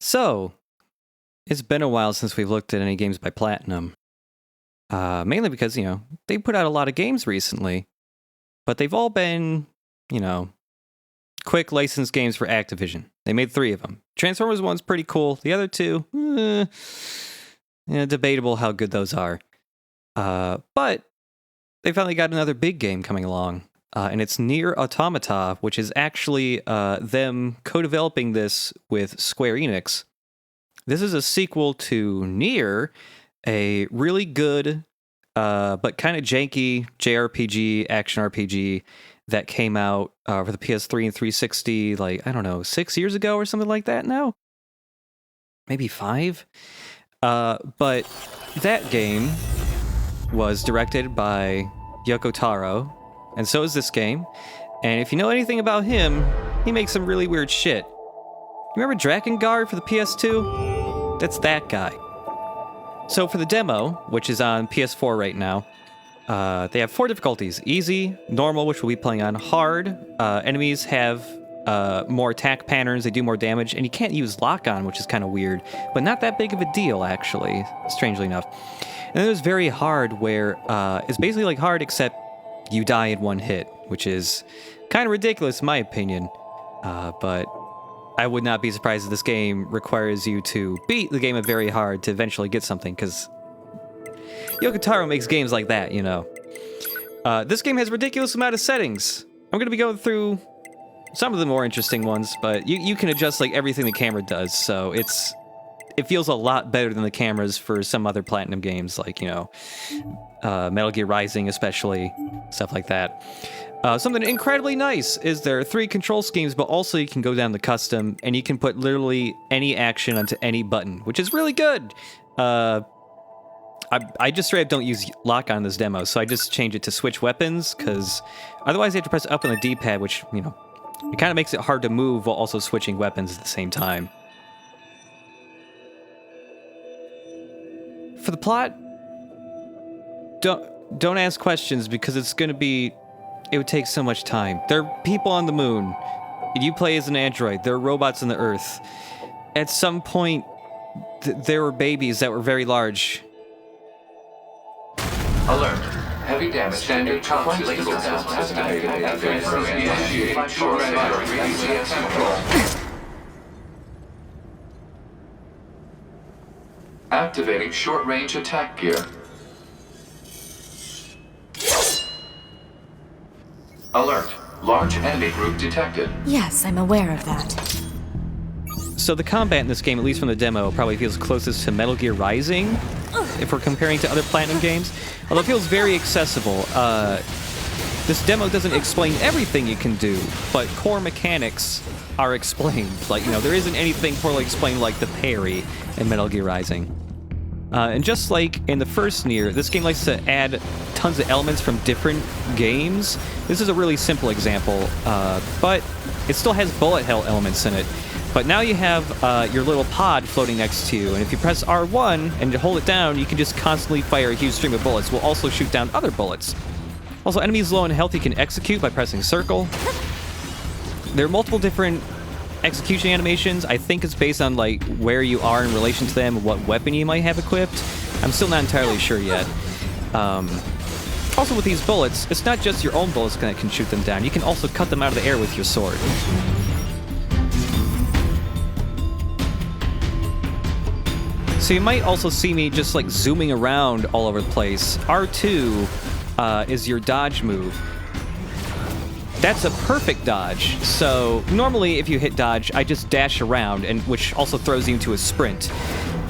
So, it's been a while since we've looked at any games by Platinum. Mainly because, they put out a lot of games recently, but they've all been, quick licensed games for Activision. They made 3 of them. Transformers one's pretty cool. The other 2, debatable how good those are. But they finally got another big game coming along, and it's Nier Automata, which is actually them co-developing this with Square Enix. This is a sequel to Nier, a really good but kind of janky JRPG, action RPG that came out for the PS3 and 360, 6 years ago or something like that now? Maybe 5? But that game was directed by Yoko Taro, and so is this game. And if you know anything about him, he makes some really weird shit. Remember Drakengard for the PS2? That's that guy. So for the demo, which is on PS4 right now, they have 4 difficulties. Easy, normal, which we'll be playing on, hard. Enemies have more attack patterns, they do more damage, and you can't use lock-on, which is kind of weird, but not that big of a deal, actually, strangely enough. And then there's very hard, where it's basically like hard, except you die in one hit, which is kind of ridiculous in my opinion, but I would not be surprised if this game requires you to beat the game at very hard to eventually get something, because Yoko Taro makes games like that, This game has a ridiculous amount of settings. I'm going to be going through some of the more interesting ones, but you can adjust everything the camera does, so it feels a lot better than the cameras for some other Platinum games, Metal Gear Rising especially, stuff like that. Something incredibly nice is there are 3 control schemes, but also you can go down to custom, and you can put literally any action onto any button, which is really good. I just straight up don't use lock on this demo, so I just change it to switch weapons, because otherwise you have to press up on the D-pad, which, it kind of makes it hard to move while also switching weapons at the same time. For the plot, don't ask questions, because it would take so much time. There are people on the moon. You play as an android. There are robots on the Earth. At some point, there were babies that were very large. Alert. Heavy damage. Standard flight labels estimated. Initiate short battery ACS control. Activating short-range attack gear. Alert. Large enemy group detected. Yes, I'm aware of that. So the combat in this game, at least from the demo, probably feels closest to Metal Gear Rising, if we're comparing to other Platinum games. Although it feels very accessible. This demo doesn't explain everything you can do, but core mechanics are explained. There isn't anything poorly explained like the parry in Metal Gear Rising. And just like in the first Nier, this game likes to add tons of elements from different games. This is a really simple example, but it still has bullet hell elements in it. But now you have your little pod floating next to you, and if you press R1 and you hold it down, you can just constantly fire a huge stream of bullets. We'll also shoot down other bullets. Also, enemies low in health you can execute by pressing circle. There are multiple different execution animations. I think it's based on where you are in relation to them and what weapon you might have equipped. I'm still not entirely sure yet. Also with these bullets, it's not just your own bullets that can shoot them down. You can also cut them out of the air with your sword. So you might also see me just zooming around all over the place. R2 is your dodge move. That's a perfect dodge. So normally if you hit dodge, I just dash around, which also throws you into a sprint.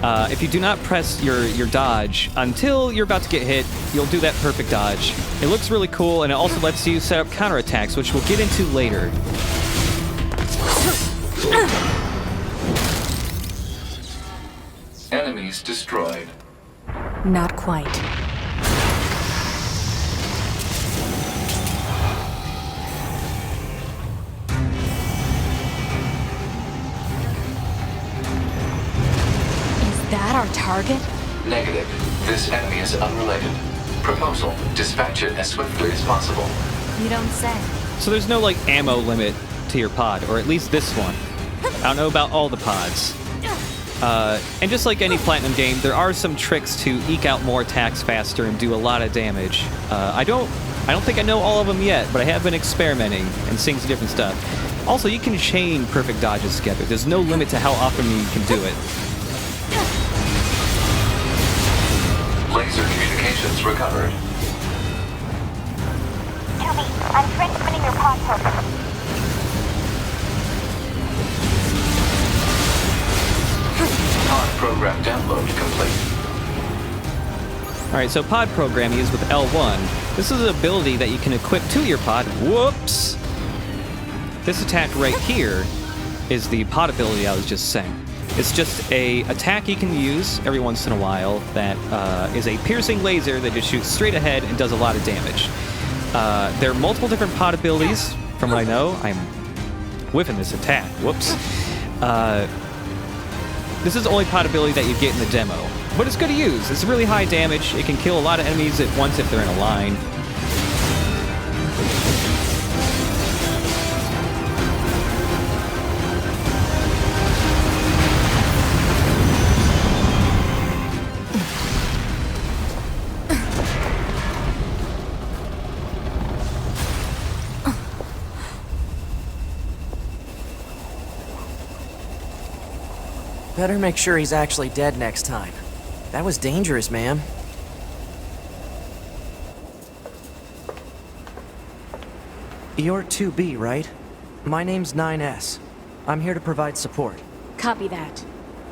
If you do not press your dodge until you're about to get hit, you'll do that perfect dodge. It looks really cool, and it also lets you set up counterattacks, which we'll get into later. Enemies destroyed. Not quite. Is that our target? Negative. This enemy is unrelated. Proposal. Dispatch it as swiftly as possible. You don't say. So there's no ammo limit to your pod, or at least this one. I don't know about all the pods. And just like any Platinum game, there are some tricks to eke out more attacks faster and do a lot of damage. I don't think I know all of them yet, but I have been experimenting and seeing some different stuff. Also, you can chain perfect dodges together. There's no limit to how often you can do it. Laser communications recovered. 2B, I'm transmitting your pod program. Pod program download complete. Alright, so pod program used with L1. This is an ability that you can equip to your pod. Whoops! This attack right here is the pod ability I was just saying. It's just a attack you can use every once in a while that is a piercing laser that just shoots straight ahead and does a lot of damage. There are multiple different pod abilities, from what I know. I'm whiffing this attack. Whoops. This is the only pod ability that you get in the demo, but it's good to use. It's really high damage. It can kill a lot of enemies at once if they're in a line. Better make sure he's actually dead next time. That was dangerous, ma'am. You're 2B, right? My name's 9S. I'm here to provide support. Copy that.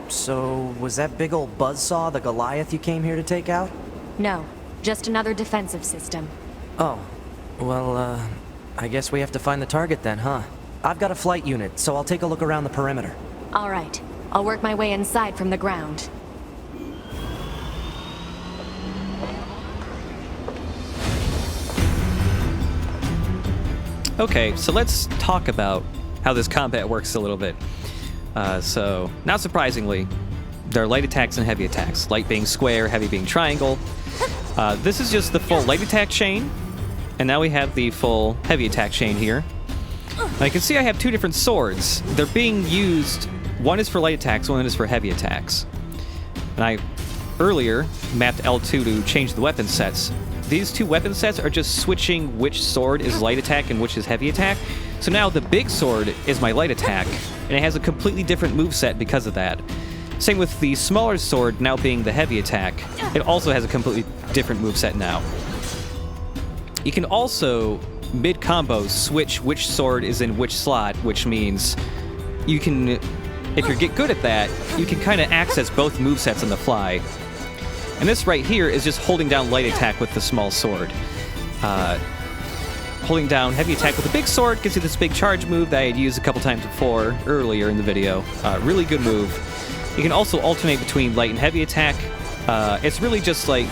So, was that big old buzzsaw the Goliath you came here to take out? No, just another defensive system. Oh, well, I guess we have to find the target then, huh? I've got a flight unit, so I'll take a look around the perimeter. All right, I'll work my way inside from the ground. Okay, so let's talk about how this combat works a little bit. So, not surprisingly, there are light attacks and heavy attacks. Light being square, heavy being triangle. This is just the full light attack chain, and now we have the full heavy attack chain here. Now you can see I have two different swords. They're being used, one is for light attacks, one is for heavy attacks. And I earlier mapped L2 to change the weapon sets. These two weapon sets are just switching which sword is light attack and which is heavy attack. So now the big sword is my light attack, and it has a completely different moveset because of that. Same with the smaller sword now being the heavy attack. It also has a completely different moveset now. You can also, mid-combo, switch which sword is in which slot, which means you can, if you get good at that, you can kind of access both movesets on the fly. And this right here is just holding down light attack with the small sword. Holding down heavy attack with the big sword gives you this big charge move that I had used a couple times before, earlier in the video. Really good move. You can also alternate between light and heavy attack. It's really just like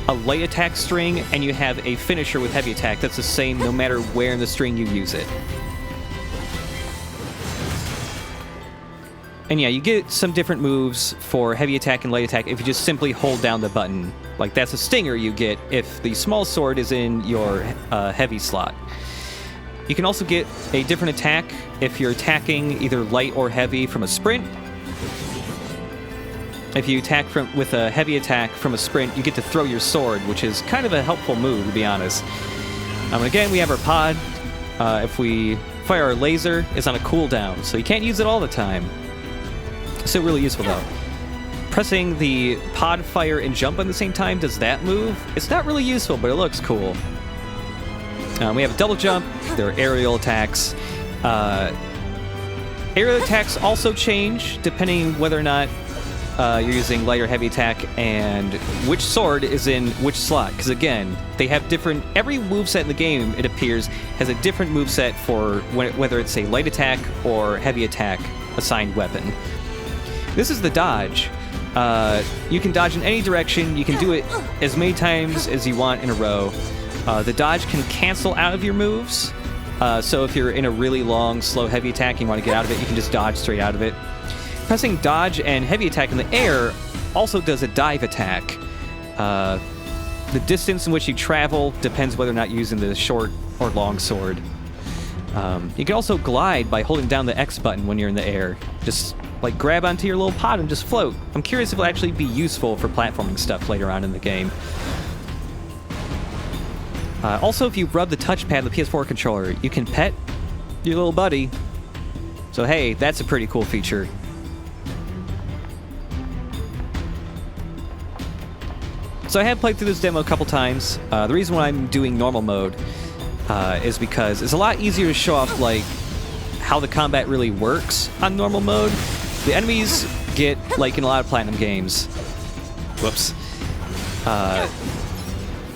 a light attack string, and you have a finisher with heavy attack that's the same no matter where in the string you use it. And yeah, you get some different moves for heavy attack and light attack if you just simply hold down the button. Like that's a stinger you get if the small sword is in your heavy slot. You can also get a different attack if you're attacking either light or heavy from a sprint. If you attack with a heavy attack from a sprint, you get to throw your sword, which is kind of a helpful move, to be honest. Again, we have our pod. If we fire our laser, it's on a cooldown, so you can't use it all the time. Still really useful, though. Pressing the pod fire and jump at the same time does that move. It's not really useful, but it looks cool. We have a double jump. There are aerial attacks. Aerial attacks also change depending whether or not you're using light or heavy attack and which sword is in which slot. Because again, they have different... Every moveset in the game, it appears, has a different moveset for whether it's a light attack or heavy attack assigned weapon. This is the dodge. You can dodge in any direction. You can do it as many times as you want in a row. The dodge can cancel out of your moves. So if you're in a really long, slow, heavy attack and you want to get out of it, you can just dodge straight out of it. Pressing dodge and heavy attack in the air also does a dive attack. The distance in which you travel depends whether or not you're using the short or long sword. You can also glide by holding down the X button when you're in the air. Just like grab onto your little pod and just float. I'm curious if it'll actually be useful for platforming stuff later on in the game. Also, if you rub the touchpad of the PS4 controller, you can pet your little buddy. So hey, that's a pretty cool feature. So I have played through this demo a couple times. The reason why I'm doing normal mode is because it's a lot easier to show off like how the combat really works on normal mode. The enemies get, like in a lot of Platinum games, whoops.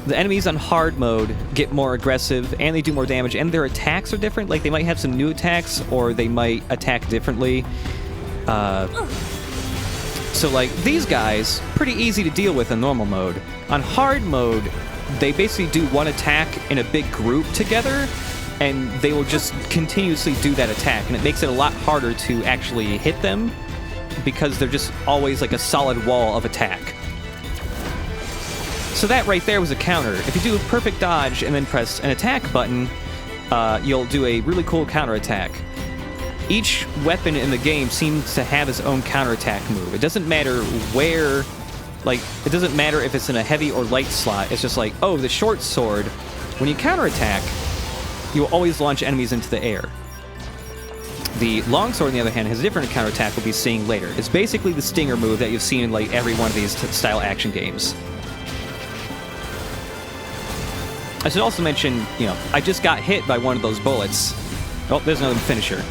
The enemies on hard mode get more aggressive and they do more damage, and their attacks are different. Like they might have some new attacks or they might attack differently. So like these guys, pretty easy to deal with in normal mode. On hard mode, they basically do one attack in a big group together, and they will just continuously do that attack, and it makes it a lot harder to actually hit them because they're just always like a solid wall of attack. So that right there was a counter. If you do a perfect dodge and then press an attack button, you'll do a really cool counterattack. Each weapon in the game seems to have its own counterattack move. It doesn't matter where, like, it doesn't matter if it's in a heavy or light slot. It's just like, oh, the short sword, when you counterattack, you'll always launch enemies into the air. The longsword, on the other hand, has a different counterattack we'll be seeing later. It's basically the stinger move that you've seen in like every one of these style action games. I should also mention, you know, I just got hit by one of those bullets. Oh, there's another finisher.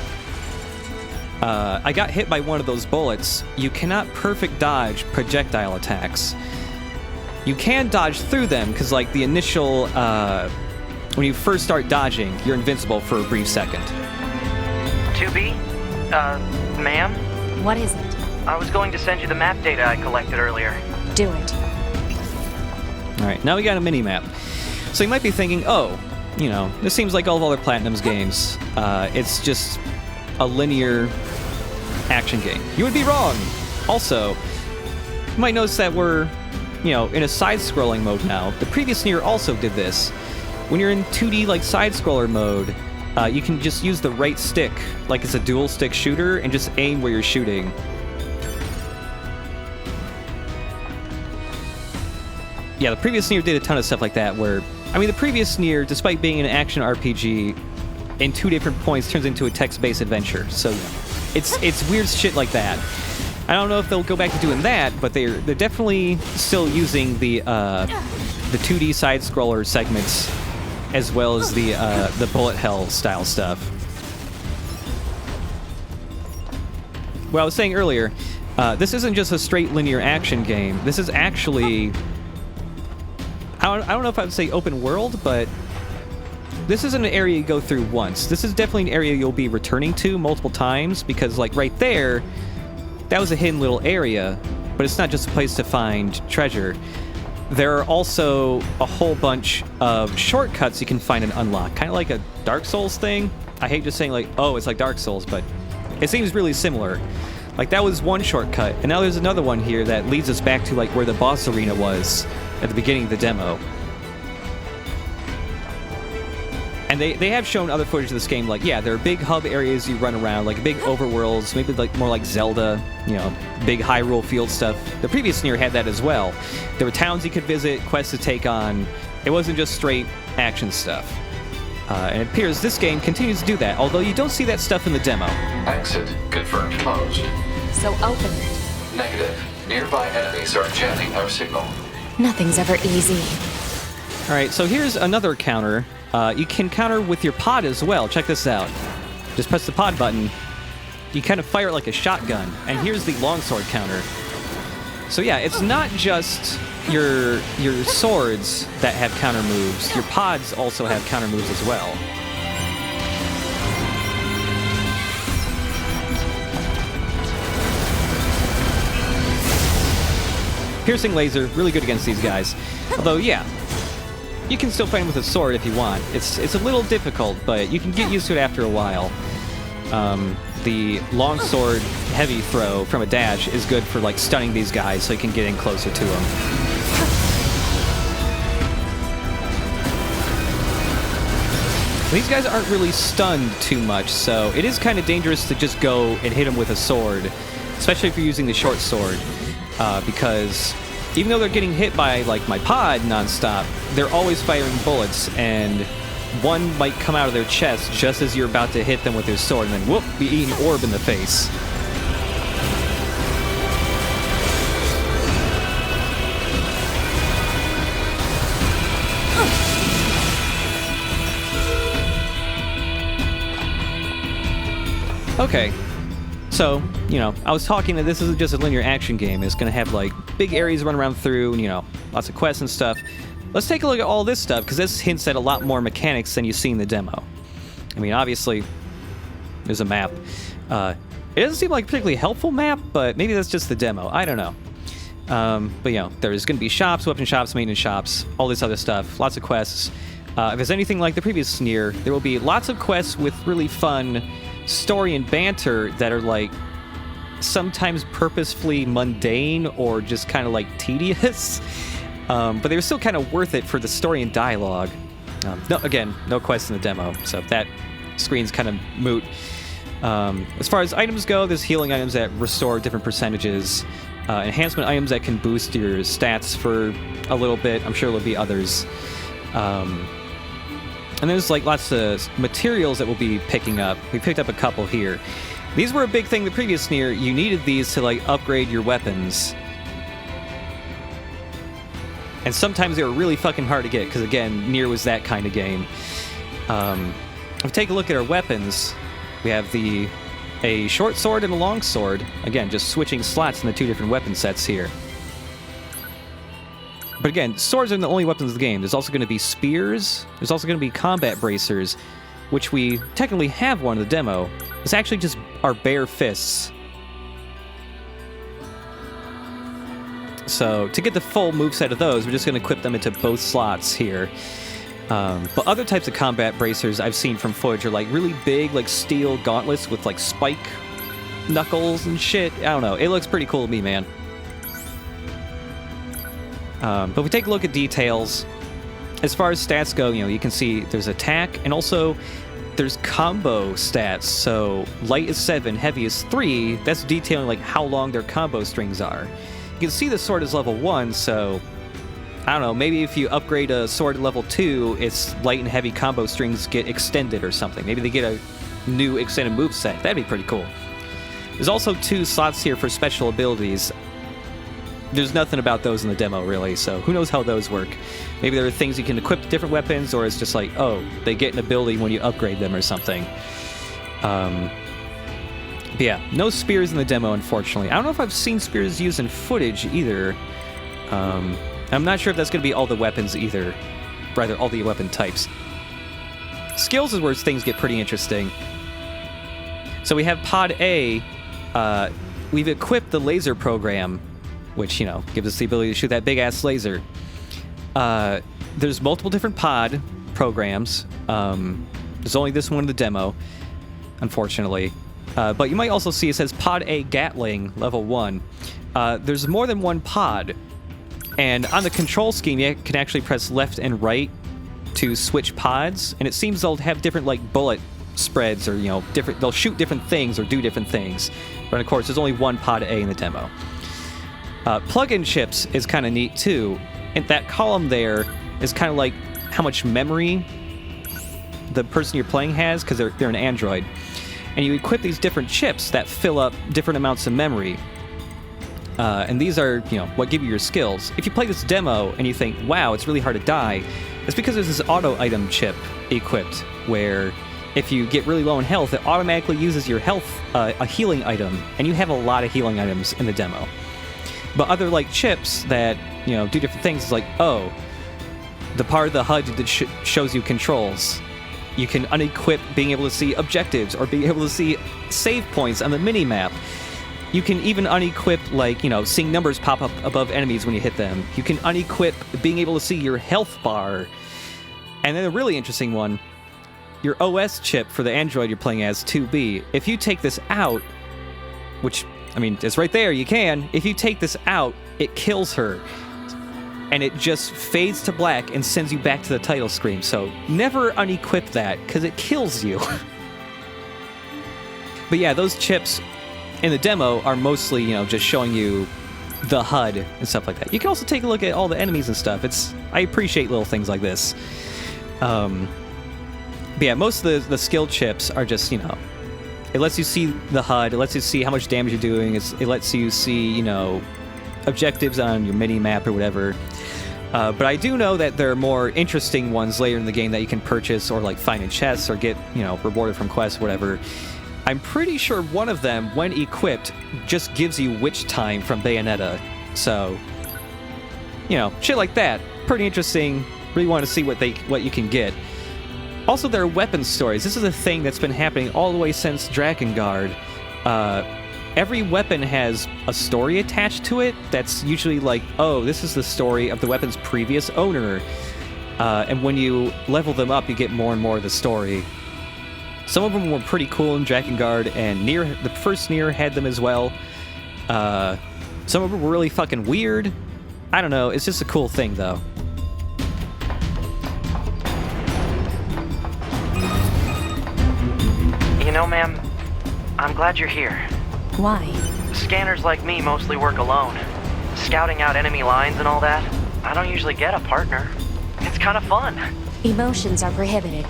I got hit by one of those bullets. You cannot perfect dodge projectile attacks. You can dodge through them, because like the initial, when you first start dodging, you're invincible for a brief second. 2B? Ma'am? What is it? I was going to send you the map data I collected earlier. Do it. Alright, now we got a mini-map. So you might be thinking, oh, you know, this seems like all of other Platinum's games. It's just a linear action game. You would be wrong! Also, you might notice that we're, you know, in a side-scrolling mode now. The previous Nier also did this. When you're in 2D, like, side-scroller mode, you can just use the right stick, like it's a dual-stick shooter, and just aim where you're shooting. Yeah, the previous Nier did a ton of stuff like that, where, I mean, the previous Nier, despite being an action RPG, in 2 different points turns into a text-based adventure. So it's weird shit like that. I don't know if they'll go back to doing that, but they're definitely still using the 2D side-scroller segments as well as the bullet hell style stuff. Well, I was saying earlier, this isn't just a straight linear action game. This is actually, I don't know if I would say open world, but this isn't an area you go through once. This is definitely an area you'll be returning to multiple times, because like right there, that was a hidden little area, but it's not just a place to find treasure. There are also a whole bunch of shortcuts you can find and unlock, kind of like a Dark Souls thing. I hate just saying like, oh, it's like Dark Souls, but it seems really similar. Like that was one shortcut, and now there's another one here that leads us back to like where the boss arena was at the beginning of the demo. And they have shown other footage of this game, like, yeah, there are big hub areas you run around, like big overworlds, maybe like more like Zelda, you know, big Hyrule Field stuff. The previous Nier had that as well. There were towns you could visit, quests to take on. It wasn't just straight action stuff. And it appears this game continues to do that, although you don't see that stuff in the demo. Exit confirmed closed. So open it. Negative. Nearby enemies are jamming our signal. Nothing's ever easy. Alright, so here's another counter. You can counter with your pod as well. Check this out. Just press the pod button. You kind of fire it like a shotgun. And here's the longsword counter. So yeah, it's not just your swords that have counter moves. Your pods also have counter moves as well. Piercing laser, really good against these guys. Although, yeah, you can still fight him with a sword if you want. It's a little difficult, but you can get used to it after a while. The longsword heavy throw from a dash is good for like stunning these guys so you can get in closer to them. These guys aren't really stunned too much, so it is kind of dangerous to just go and hit them with a sword, especially if you're using the short sword, because even though they're getting hit by, like, my pod nonstop, they're always firing bullets, and one might come out of their chest just as you're about to hit them with your sword, and then whoop, be eating an orb in the face. Okay, so, you know, I was talking that this isn't just a linear action game. It's going to have, like, big areas to run around through and, you know, lots of quests and stuff. Let's take a look at all this stuff, because this hints at a lot more mechanics than you see in the demo. I mean, obviously, there's a map. It doesn't seem like a particularly helpful map, but maybe that's just the demo. I don't know. But, you know, there's going to be shops, weapon shops, maintenance shops, all this other stuff, lots of quests. If it's anything like the previous Nier, there will be lots of quests with really fun story and banter that are, like, sometimes purposefully mundane or just kind of, like, tedious. But they were still kind of worth it for the story and dialogue. Again, no quests in the demo, so that screen's kind of moot. As far as items go, there's healing items that restore different percentages, enhancement items that can boost your stats for a little bit. I'm sure there'll be others. And there's, like, lots of materials that we'll be picking up. We picked up a couple here. These were a big thing the previous Nier. You needed these to, like, upgrade your weapons. And sometimes they were really fucking hard to get, because, again, Nier was that kind of game. If we take a look at our weapons, we have a short sword and a long sword. Again, just switching slots in the two different weapon sets here. But again, swords are the only weapons of the game. There's also going to be spears. There's also going to be combat bracers, which we technically have one in the demo. It's actually just our bare fists. So to get the full moveset of those, we're just going to equip them into both slots here. But other types of combat bracers I've seen from footage are, like, really big, like, steel gauntlets with, like, spike knuckles and shit. I don't know. It looks pretty cool to me, man. But if we take a look at details, as far as stats go, you know, you can see there's attack, and also there's combo stats. So light is 7, heavy is 3. That's detailing, like, how long their combo strings are. You can see the sword is level 1, so I don't know, maybe if you upgrade a sword to level 2, its light and heavy combo strings get extended or something. Maybe they get a new extended moveset. That'd be pretty cool. There's also 2 slots here for special abilities. There's nothing about those in the demo, really, so who knows how those work. Maybe there are things you can equip to different weapons, or it's just like, oh, they get an ability when you upgrade them or something. But yeah, no spears in the demo, unfortunately. I don't know if I've seen spears used in footage either. I'm not sure if that's going to be all the weapons either. Rather, all the weapon types. Skills is where things get pretty interesting. So we have Pod A. We've equipped the laser program, which, you know, gives us the ability to shoot that big-ass laser. There's multiple different pod programs. There's only this one in the demo, unfortunately. But you might also see it says Pod A Gatling, level 1. There's more than one pod. And on the control scheme, you can actually press left and right to switch pods. And it seems they'll have different, like, bullet spreads, or, you know, different. They'll shoot different things or do different things. But of course, there's only one Pod A in the demo. Plug-in chips is kind of neat too. And that column there is kind of like how much memory the person you're playing has, because they're an android. And you equip these different chips that fill up different amounts of memory. And these are, you know, what give you your skills. If you play this demo and you think, wow, it's really hard to die, it's because there's this auto item chip equipped, where if you get really low in health, it automatically uses your health, a healing item, and you have a lot of healing items in the demo. But other, like, chips that, you know, do different things, is like, oh, the part of the HUD that shows you controls. You can unequip being able to see objectives, or being able to see save points on the mini-map. You can even unequip, like, you know, seeing numbers pop up above enemies when you hit them. You can unequip being able to see your health bar. And then a really interesting one, your OS chip for the Android you're playing as, 2B. If you take this out, which, I mean, it's right there, you can. If you take this out, it kills her. and it just fades to black and sends you back to the title screen. So never unequip that, because it kills you. But yeah, those chips in the demo are mostly, just showing you the HUD and stuff like that. You can also take a look at all the enemies and stuff. I appreciate little things like this. But yeah, most of the skill chips are just, it lets you see the HUD, it lets you see how much damage you're doing, it lets you see, objectives on your mini-map or whatever. But I do know that there are more interesting ones later in the game that you can purchase or like find in chests or get, rewarded from quests or whatever. I'm pretty sure one of them, when equipped, just gives you witch time from Bayonetta. So, shit like that. Pretty interesting. Really want to see what you can get. Also, there are weapon stories. This is a thing that's been happening all the way since Drakengard. Every weapon has a story attached to it that's usually like, oh, this is the story of the weapon's previous owner. And when you level them up, you get more and more of the story. Some of them were pretty cool in Drakengard, and the first Nier had them as well. Some of them were really fucking weird. I don't know, it's just a cool thing, though. Ma'am, I'm glad you're here. Why? Scanners like me mostly work alone. Scouting out enemy lines and all that, I don't usually get a partner. It's kind of fun. Emotions are prohibited.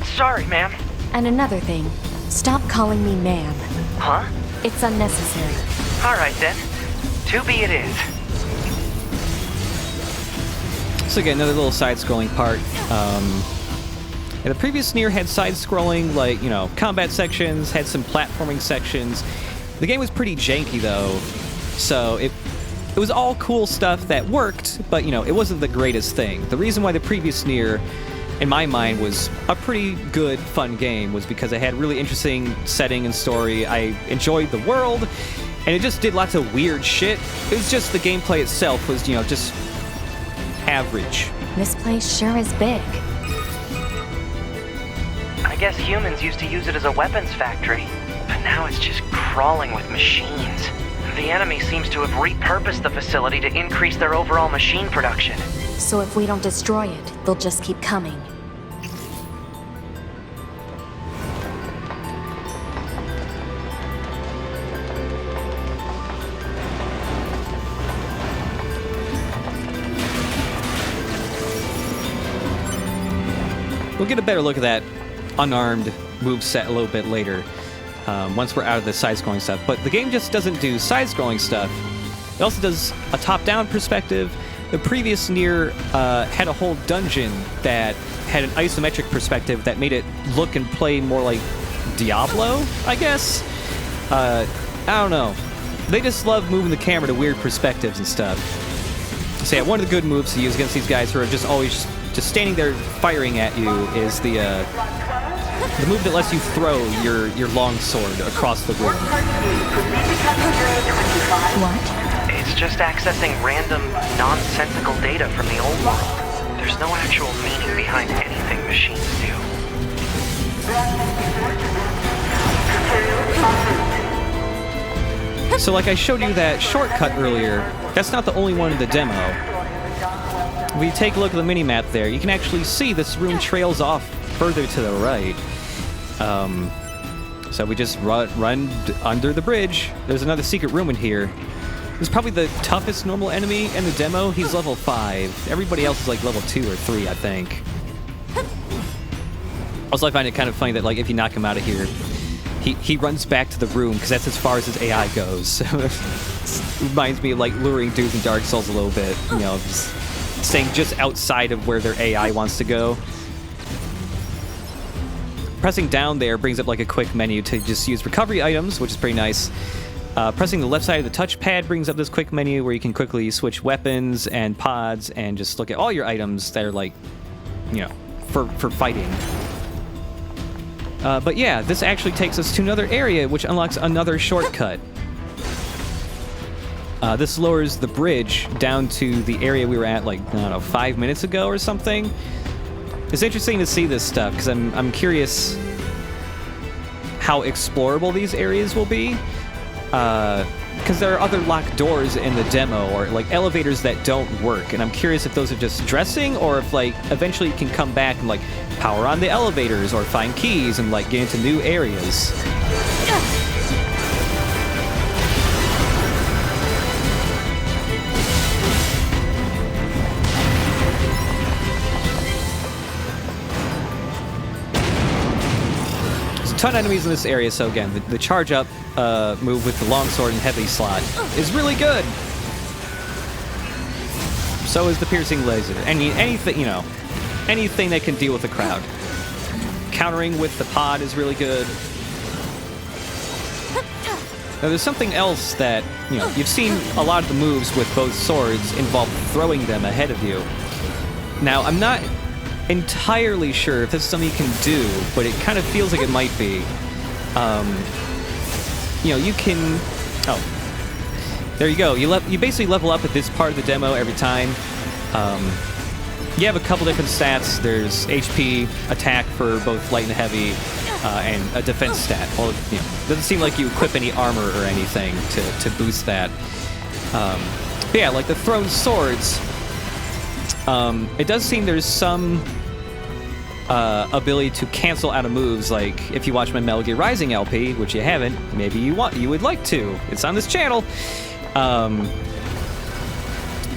Sorry, ma'am. And another thing, stop calling me ma'am. Huh? It's unnecessary. All right, then. To be it is. So again, another little side-scrolling part. And the previous Nier had side-scrolling, like, combat sections, had some platforming sections. The game was pretty janky, though, so it was all cool stuff that worked, but, it wasn't the greatest thing. The reason why the previous Nier, in my mind, was a pretty good, fun game was because it had really interesting setting and story. I enjoyed the world, and it just did lots of weird shit. It was just the gameplay itself was, just average. This place sure is big. I guess humans used to use it as a weapons factory, but now it's just crawling with machines. The enemy seems to have repurposed the facility to increase their overall machine production. So if we don't destroy it, they'll just keep coming. We'll get a better look at that unarmed moveset a little bit later, once we're out of the side-scrolling stuff. But the game just doesn't do side-scrolling stuff. It also does a top-down perspective. The previous Nier had a whole dungeon that had an isometric perspective that made it look and play more like Diablo, I guess? I don't know. They just love moving the camera to weird perspectives and stuff. So yeah, one of the good moves to use against these guys who are just always just standing there firing at you is the move that lets you throw your long sword across the room. What? It's just accessing random, nonsensical data from the old world. There's no actual meaning behind anything machines do. So like I showed you that shortcut earlier, that's not the only one in the demo. When you take a look at the mini-map there, you can actually see this room trails off further to the right. So we just run under the bridge. There's another secret room in here. This is probably the toughest normal enemy in the demo. He's level 5. Everybody else is like level 2 or 3, I think. Also, I find it kind of funny that like if you knock him out of here, he runs back to the room because that's as far as his AI goes. Reminds me of like luring dudes in Dark Souls a little bit. Just staying just outside of where their AI wants to go. Pressing down there brings up like a quick menu to just use recovery items, which is pretty nice. Pressing the left side of the touchpad brings up this quick menu where you can quickly switch weapons and pods and just look at all your items that are like, for fighting. But yeah, this actually takes us to another area which unlocks another shortcut. This lowers the bridge down to the area we were at, like, I don't know, 5 minutes ago or something. It's interesting to see this stuff, because I'm curious how explorable these areas will be. because there are other locked doors in the demo, or like elevators that don't work, and I'm curious if those are just dressing, or if like eventually you can come back and like power on the elevators or find keys and like get into new areas. Ton of enemies in this area, so again, the charge up move with the longsword and heavy slot is really good. So is the piercing laser. Anything, you know, anything that can deal with the crowd. Countering with the pod is really good. Now there's something else that, you know, you've seen a lot of the moves with both swords involve throwing them ahead of you. Now, I'm not entirely sure if this is something you can do, but it kind of feels like it might be. You know, you can... Oh. There you go. You basically level up at this part of the demo every time. You have a couple different stats. There's HP, attack for both light and heavy, and a defense stat. Well, you know, doesn't seem like you equip any armor or anything to boost that. But yeah, like the thrown swords, it does seem there's some ability to cancel out of moves. Like if you watch my Metal Gear Rising LP, which you haven't, maybe you would like to. It's on this channel.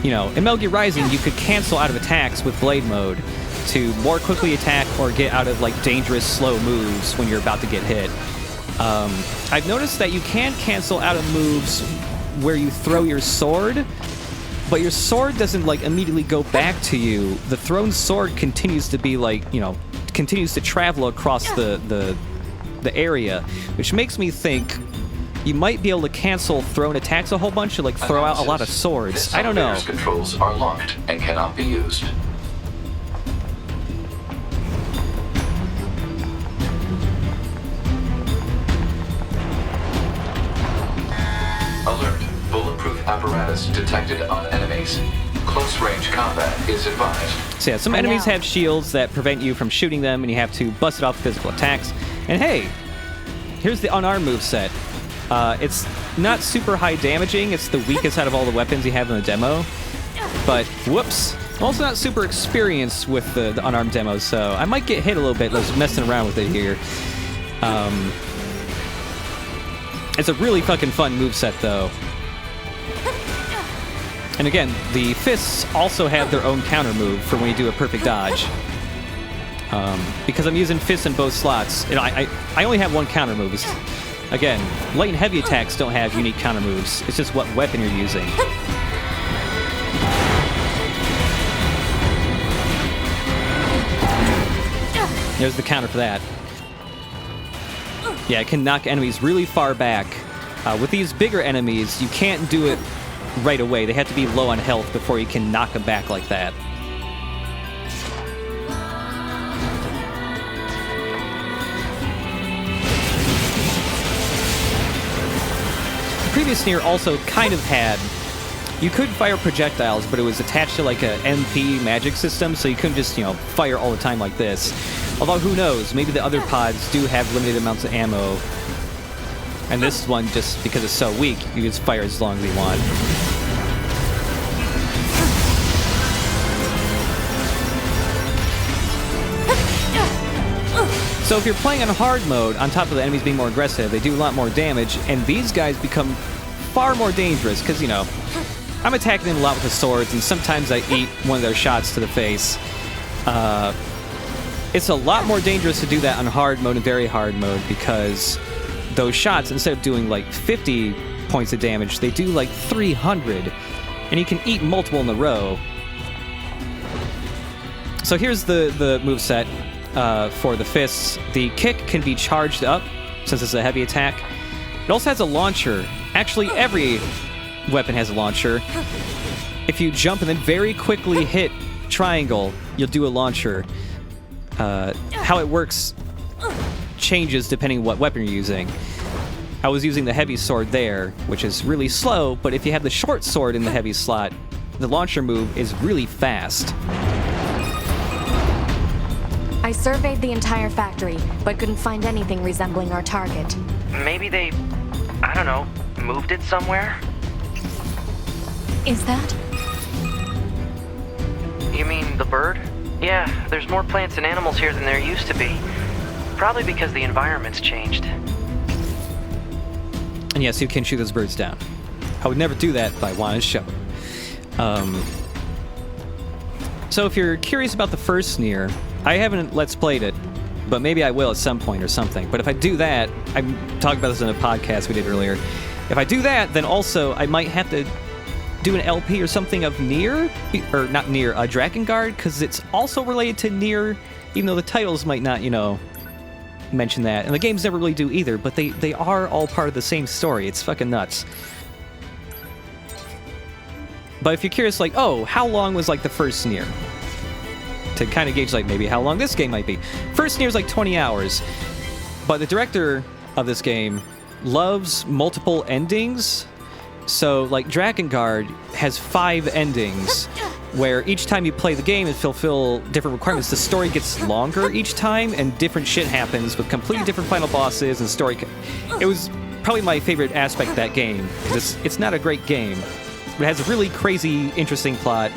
You know, in Metal Gear Rising, you could cancel out of attacks with Blade Mode to more quickly attack or get out of like dangerous slow moves when you're about to get hit. I've noticed that you can cancel out of moves where you throw your sword, but your sword doesn't like immediately go back to you. The thrown sword continues to be like, you know, continues to travel across the area, which makes me think you might be able to cancel thrown attacks a whole bunch and like throw out a lot of swords. This I don't know. elevator's controls are locked and cannot be used. Alert. Bulletproof apparatus detected on enemies. Close range combat is advised. So yeah, some I enemies know. have shields that prevent you from shooting them, and you have to bust it off physical attacks. And hey, here's the unarmed moveset. It's not super high damaging. It's the weakest out of all the weapons you have in the demo. But, whoops. I'm also not super experienced with the unarmed demo, so I might get hit a little bit just messing around with it here. It's a really fucking fun moveset, though. And again, the fists also have their own counter move for when you do a perfect dodge. Because I'm using fists in both slots, you know, I only have one counter move. Again, light and heavy attacks don't have unique counter moves. It's just what weapon you're using. There's the counter for that. Yeah, it can knock enemies really far back. With these bigger enemies, you can't do it right away. They have to be low on health before you can knock them back like that. Previous Nier also kind of had... You could fire projectiles, but it was attached to like a MP magic system, so you couldn't just, you know, fire all the time like this. Although, who knows? Maybe the other pods do have limited amounts of ammo. And this one, just because it's so weak, you just fire as long as you want. So if you're playing on hard mode, on top of the enemies being more aggressive, they do a lot more damage, and these guys become far more dangerous, because, you know, I'm attacking them a lot with the swords, and sometimes I eat one of their shots to the face. It's a lot more dangerous to do that on hard mode and very hard mode, because those shots, instead of doing like 50 points of damage, they do like 300, and you can eat multiple in a row. So here's the moveset. For the fists, the kick can be charged up, since it's a heavy attack. It also has a launcher. Actually, every weapon has a launcher. If you jump and then very quickly hit triangle, you'll do a launcher. How it works changes depending on what weapon you're using. I was using the heavy sword there, which is really slow, but if you have the short sword in the heavy slot, the launcher move is really fast. I surveyed the entire factory, but couldn't find anything resembling our target. Maybe they I don't know, moved it somewhere? Is that? You mean the bird? Yeah, there's more plants and animals here than there used to be. Probably because the environment's changed. And yes, you can shoot those birds down. I would never do that, but I wanted to show it. So if you're curious about the first Nier, I haven't Let's Played it, but maybe I will at some point or something. But if I do that, I talked about this in a podcast we did earlier. If I do that, then also I might have to do an LP or something of Nier, or not Nier, Drakengard, because it's also related to Nier, even though the titles might not, mention that. And the games never really do either, but they are all part of the same story. It's fucking nuts. But if you're curious, like, oh, how long was, like, the first Nier? To kind of gauge, like, maybe how long this game might be. First Nier is, like, 20 hours. But the director of this game loves multiple endings. So, like, Drakengard has 5 endings, where each time you play the game and fulfill different requirements, the story gets longer each time, and different shit happens with completely different final bosses and story. It was probably my favorite aspect of that game, because it's not a great game. It has a really crazy, interesting plot,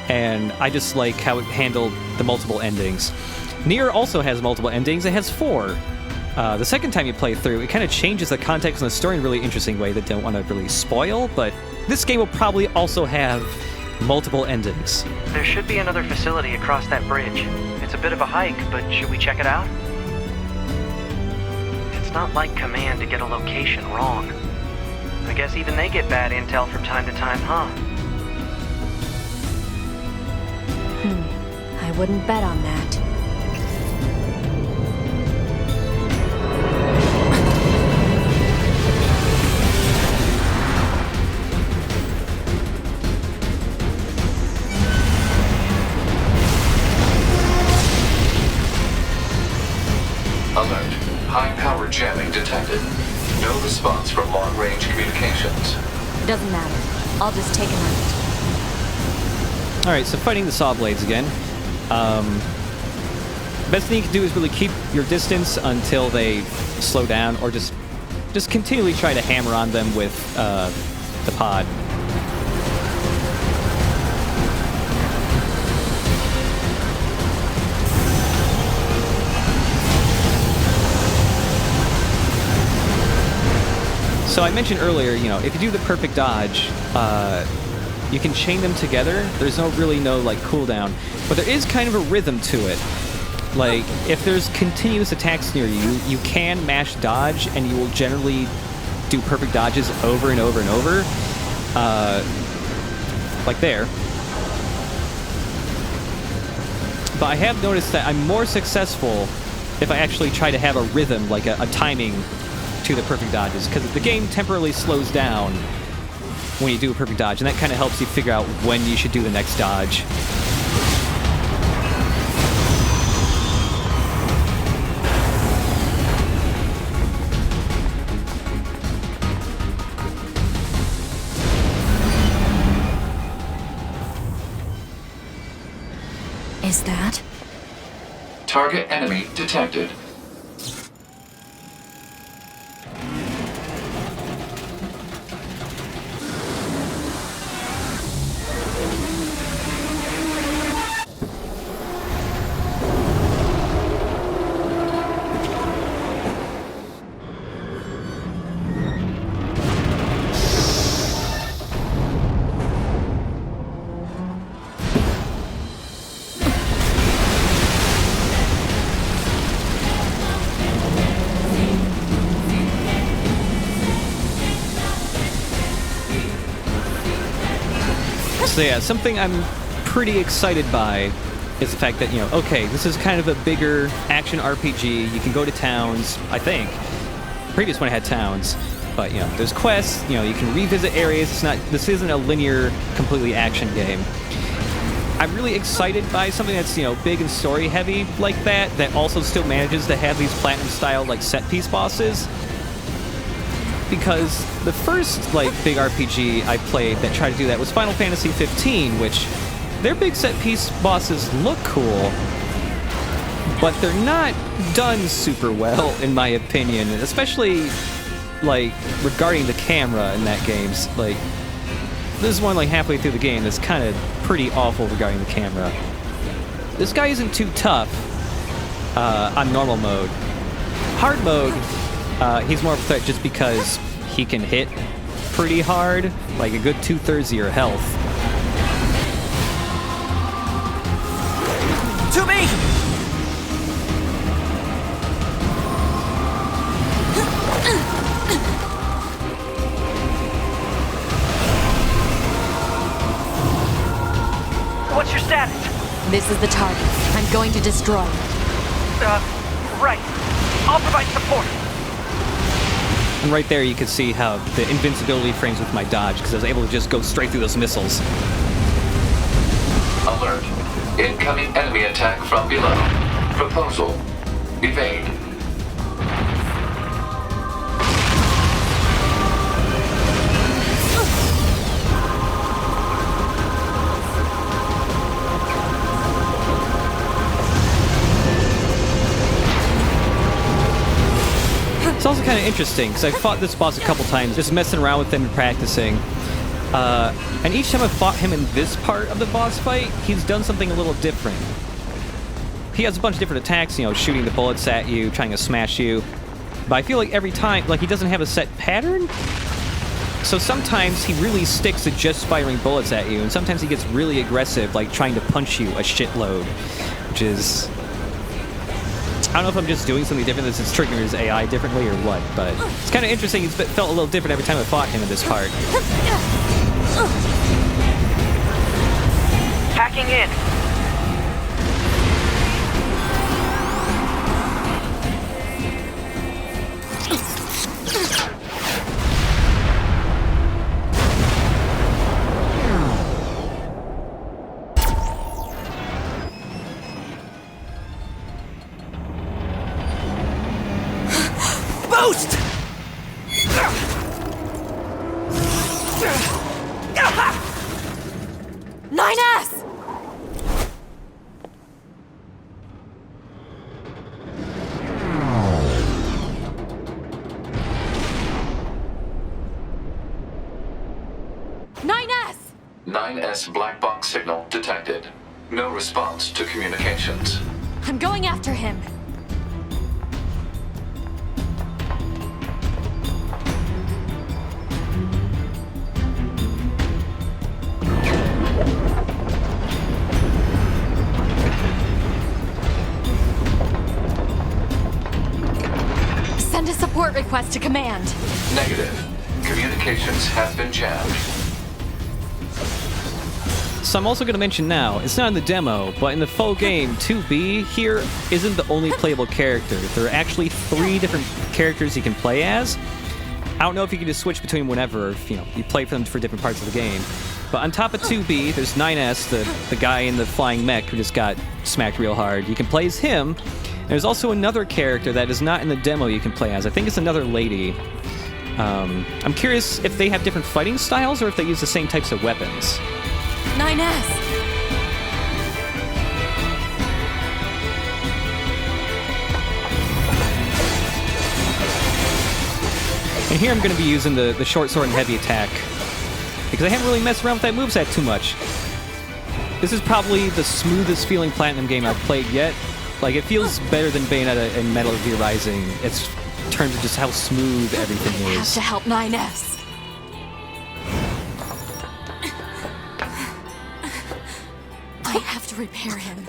and I just like how it handled the multiple endings. Nier also has multiple endings. It has 4. The second time you play through, it kind of changes the context and the story in a really interesting way that I don't want to really spoil, but this game will probably also have multiple endings. There should be another facility across that bridge. It's a bit of a hike, but should we check it out? It's not like Command to get a location wrong. I guess even they get bad intel from time to time, huh? I wouldn't bet on that. Alert. High-power jamming detected. No response from long-range communications. Doesn't matter. I'll just take him out. Alright, so fighting the saw blades again. Best thing you can do is really keep your distance until they slow down, or just continually try to hammer on them with the pod. So I mentioned earlier, if you do the perfect dodge, you can chain them together. There's no cooldown, but there is kind of a rhythm to it. Like, if there's continuous attacks near you, you can mash dodge, and you will generally do perfect dodges over and over and over. Like there. But I have noticed that I'm more successful if I actually try to have a rhythm, like a timing to the perfect dodges, because the game temporarily slows down when you do a perfect dodge, and that kind of helps you figure out when you should do the next dodge. Is that? Target enemy detected. So yeah, something I'm pretty excited by is the fact that, okay, this is kind of a bigger action RPG. You can go to towns, I think. The previous one had towns, but, there's quests, you can revisit areas. This isn't a linear, completely action game. I'm really excited by something that's, big and story heavy like that also still manages to have these Platinum-style, set piece bosses. Because the first, big RPG I played that tried to do that was Final Fantasy 15, which their big set-piece bosses look cool, but they're not done super well, in my opinion. Especially, like, regarding the camera in that game, like, this is one, like, halfway through the game that's kind of pretty awful regarding the camera. This guy isn't too tough on normal mode. Hard mode, he's more of a threat just because he can hit pretty hard, like a good 2/3 of your health. To me! What's your status? This is the target. I'm going to destroy it. Right. I'll provide support. And right there you can see how the invincibility frames with my dodge, because I was able to just go straight through those missiles. Alert. Incoming enemy attack from below. Proposal. Evade. It's also kind of interesting, because I've fought this boss a couple times, just messing around with him and practicing. And each time I've fought him in this part of the boss fight, he's done something a little different. He has a bunch of different attacks, you know, shooting the bullets at you, trying to smash you. But I feel like every time, like, he doesn't have a set pattern. So sometimes he really sticks to just firing bullets at you, and sometimes he gets really aggressive, like trying to punch you a shitload, which is... I don't know if I'm just doing something different, that's triggering his AI differently or what, but it's kind of interesting. It's felt a little different every time I fought him in this part. Hacking in. Boost! 9S! "9S! 9S black box signal detected. No response to communications. I'm going after him. Send a support request to command. Negative. Communications have been jammed. So I'm also going to mention now, it's not in the demo, but in the full game, 2B here isn't the only playable character. There are actually 3 different characters you can play as. I don't know if you can just switch between whenever, if, you know, you play for them for different parts of the game. But on top of 2B, there's 9S, the guy in the flying mech who just got smacked real hard. You can play as him. There's also another character that is not in the demo you can play as. I think it's another lady. I'm curious if they have different fighting styles or if they use the same types of weapons. 9S! And here I'm going to be using the short sword and heavy attack, because I haven't really messed around with that moveset too much. This is probably the smoothest feeling Platinum game I've played yet. Like, it feels better than Bayonetta and Metal Gear Rising. It's in terms of just how smooth everything I have is. to help 9S. I have to repair him.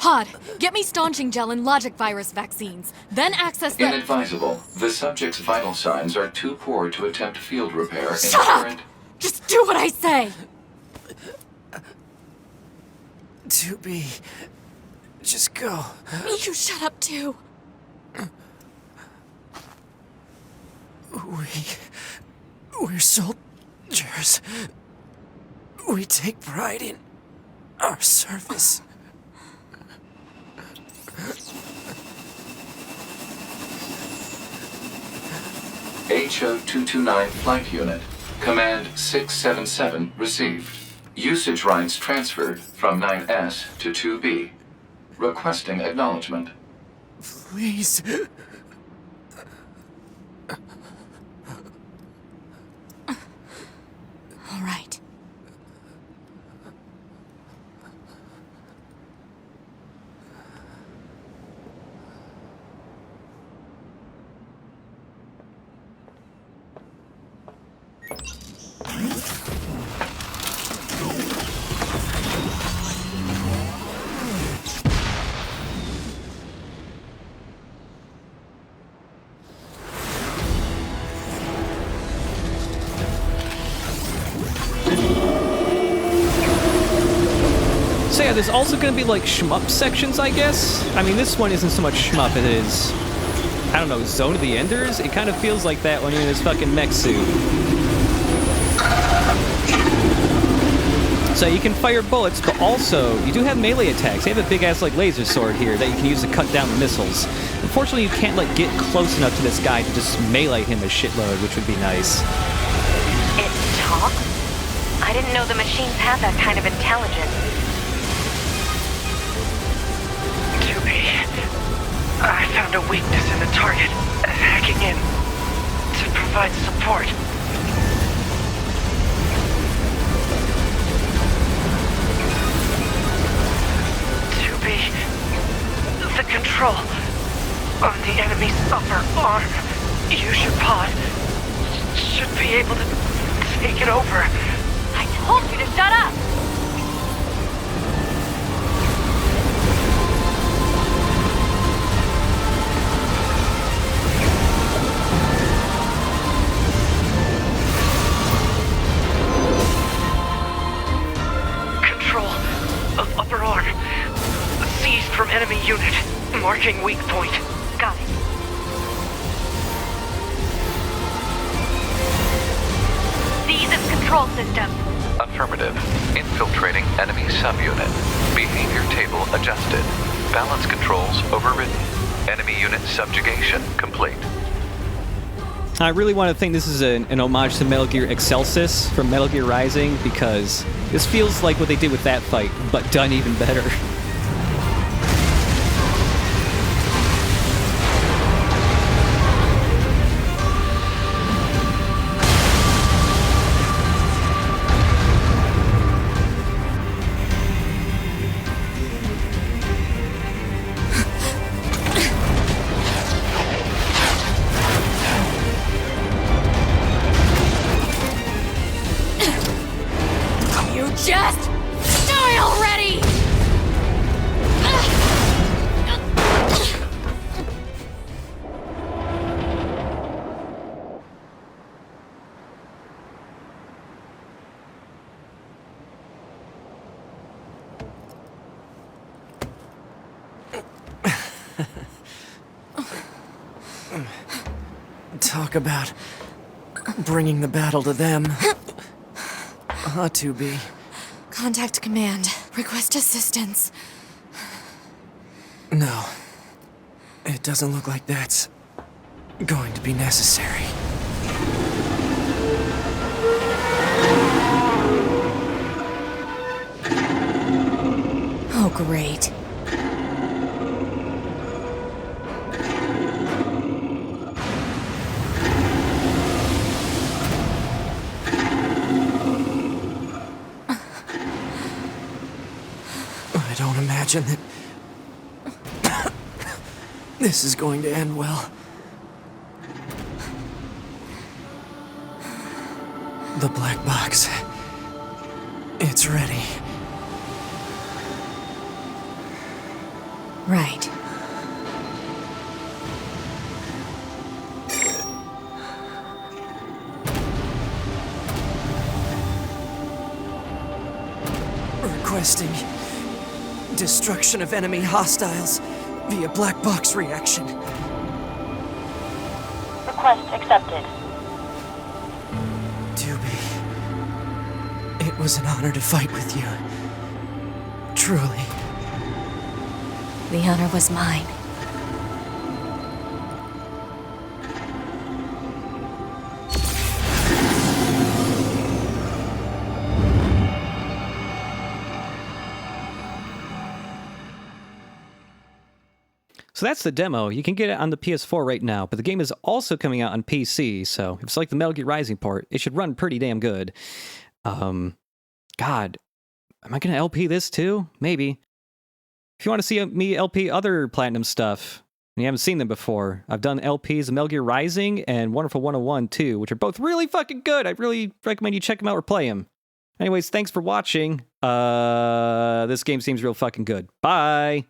Hod, get me staunching gel and logic virus vaccines. Then access the... Inadvisable. The subject's vital signs are too poor to attempt field repair in Shut up! current... Just do what I say! 2B, just go. You shut up too. We're soldiers. We take pride in our service. HO-229 Flight Unit. Command 677 received. Usage rights transferred from 9S to 2B. Requesting acknowledgement. Please. So yeah, there's also going to be like shmup sections, I guess. I mean, this one isn't so much shmup, it is, I don't know, Zone of the Enders? It kind of feels like that when you're in this fucking mech suit. So you can fire bullets, but also, you do have melee attacks. They have a big-ass like laser sword here that you can use to cut down the missiles. Unfortunately, you can't like get close enough to this guy to just melee him a shitload, which would be nice. It talks? I didn't know the machines had that kind of intelligence. I found a weakness in the target, hacking in to provide support. The control on the enemy's upper arm. Use your pod. Should be able to take it over. I told you to shut up! Control of upper arm. Seized from enemy unit. Marking weak point. Got it. Seize its control system. Affirmative. Infiltrating enemy subunit. Behavior table adjusted. Balance controls overridden. Enemy unit subjugation complete. I really want to think this is an homage to Metal Gear Excelsis from Metal Gear Rising, because this feels like what they did with that fight, but done even better. Just die already! Talk about bringing the battle to them. Ought to be. Contact command. Request assistance. No. It doesn't look like that's going to be necessary. Oh, great. I don't imagine that this is going to end well. The black box. It's ready. Right. Requesting destruction of enemy hostiles via black box reaction. Request accepted. Doobie, it was an honor to fight with you. Truly. The honor was mine. So that's the demo. You can get it on the PS4 right now, but the game is also coming out on PC, so if it's like the Metal Gear Rising part, it should run pretty damn good. God, am I going to LP this too? Maybe. If you want to see me LP other Platinum stuff, and you haven't seen them before, I've done LPs of Metal Gear Rising and Wonderful 101 too, which are both really fucking good. I really recommend you check them out or play them. Anyways, thanks for watching. This game seems real fucking good. Bye!